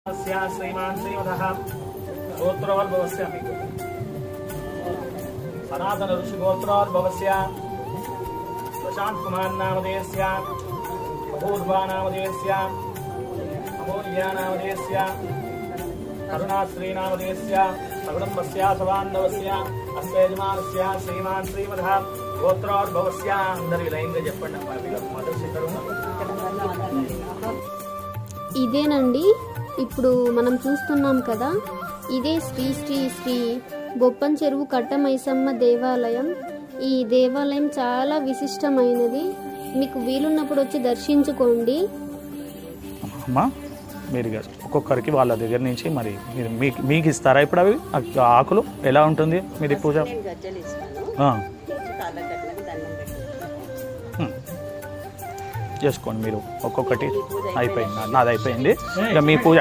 श्रीमान श्रीमदः गोत्रोद्भवस्य सनातन ऋषि गोत्रोद्भवस्य प्रशांत कुमार नामधेयस्य अपूर्वा नामधेयस्य अमूल्य नामधेयस्य करुणाश्री नामधेयस्य सकुटुम्बस्य सबान्धवस्य अस्य यजमानस्य श्रीमान श्रीमदः गोत्रोद्भवस्य अंदर लैंग చెప్పండి అమ్మా వీళ్ళకి మొదటి శిఖరం ఇదేనండి ఇప్పుడు మనం చూస్తున్నాం కదా, ఇదే శ్రీ శ్రీ శ్రీ బొప్పం చెరువు కట్టమైసమ్మ దేవాలయం. ఈ దేవాలయం చాలా విశిష్టమైనది. మీకు వీలున్నప్పుడు వచ్చి దర్శించుకోండి. అమ్మా మీరు ఒక్కొక్కరికి వాళ్ళ దగ్గర నుంచి మరి మీరు మీకు ఇస్తారా ఇప్పుడు అవి ఆకులు? ఎలా ఉంటుంది మీది పూజ? చేసుకోండి మీరు ఒక్కొక్కటి. అయిపోయింది, నాది అయిపోయింది. ఇక మీ పూజ